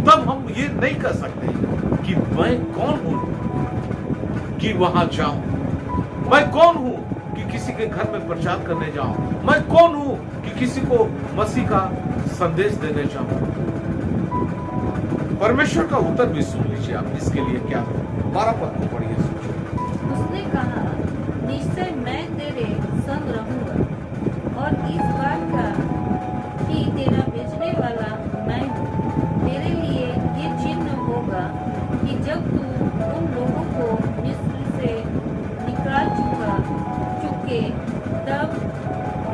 तब हम ये नहीं कर सकते कि मैं कौन हूं कि वहां जाऊं, मैं कौन हूं कि किसी के घर में प्रचार करने जाऊं, मैं कौन हूं कि किसी को मसीह का संदेश देने जाऊं। परमेश्वर का उत्तर भी सुन लीजिए आप, इसके लिए क्या 12 पद को पढ़िए। उसने कहा, निश्चय मैं तेरे संग रहूंगा, और इस बात का कि तेरा भेजने वाला मैं हूँ। तेरे लिए ये चिन्ह होगा कि जब तू उन लोगों को मिस्र से निकाल चुके तब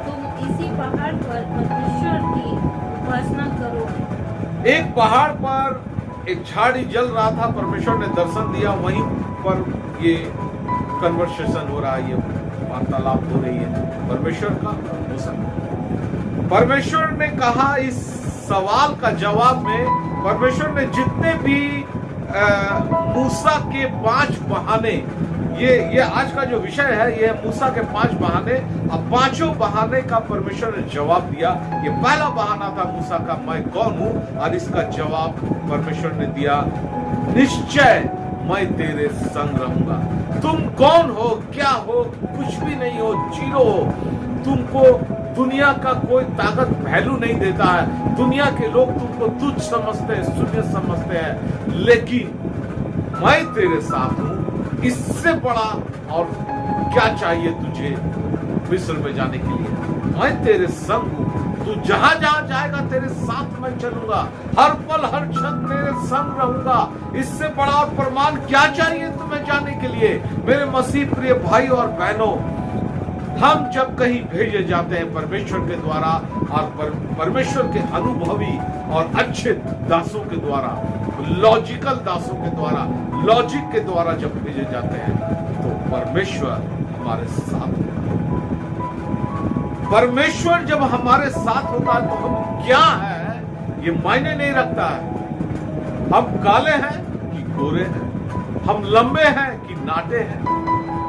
तुम इसी पहाड़ पर परमेश्वर की उपासना करोगे। एक पहाड़ पर एक झाड़ी जल रहा था, परमेश्वर ने दर्शन दिया, वहीं पर ये कन्वर्सेशन हो रहा है, ये वार्तालाप हो रही है परमेश्वर का मूसा। परमेश्वर ने कहा, इस सवाल का जवाब में परमेश्वर ने जितने भी मूसा के 5 बहाने, ये आज का जो विषय है, ये मूसा के 5 बहाने। अब 5 बहाने का परमेश्वर ने जवाब दिया। ये पहला बहाना था मूसा का, मैं कौन हूं, और इसका जवाब परमेश्वर ने दिया, निश्चय मैं तेरे संग रहूंगा। तुम कौन हो, क्या हो, कुछ भी नहीं हो, जीरो हो। तुमको दुनिया का कोई ताकत वैल्यू नहीं देता है। दुनिया के लोग तुमको तुच्छ समझते हैं, शून्य समझते हैं, लेकिन मैं तेरे साथ हूं। इससे बड़ा और क्या चाहिए तुझे मिस्र में जाने के लिए? मैं तेरे संग हूं। तू जहां जहां जाएगा तेरे साथ मैं चलूंगा, हर पल हर क्षण तेरे संग रहूंगा। इससे बड़ा और प्रमाण क्या चाहिए तुम्हें जाने के लिए? मेरे मसीह प्रिय भाई और बहनों, हम जब कहीं भेजे जाते हैं परमेश्वर के द्वारा, और परमेश्वर के अनुभवी और अच्छे दासों के द्वारा, लॉजिकल दासों के द्वारा, लॉजिक के द्वारा जब भेजे जाते हैं, तो परमेश्वर हमारे साथ होता है। परमेश्वर जब हमारे साथ होता है तो हम क्या है ये मायने नहीं रखता है। हम काले हैं कि गोरे हैं, हम लंबे हैं कि नाटे हैं,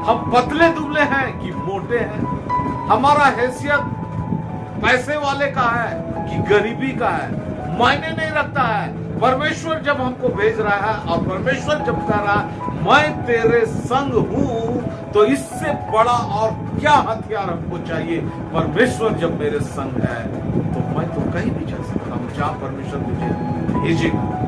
हम पतले दुबले हैं कि मोटे हैं, हमारा हैसियत पैसे वाले का है कि गरीबी का है, मायने नहीं रखता है। परमेश्वर जब हमको भेज रहा है और परमेश्वर जब कह रहा है मैं तेरे संग हूं, तो इससे बड़ा और क्या हथियार हमको चाहिए? परमेश्वर जब मेरे संग है तो मैं तो कहीं भी जा सकता हूं, जहां परमेश्वर मुझे भेजेगा।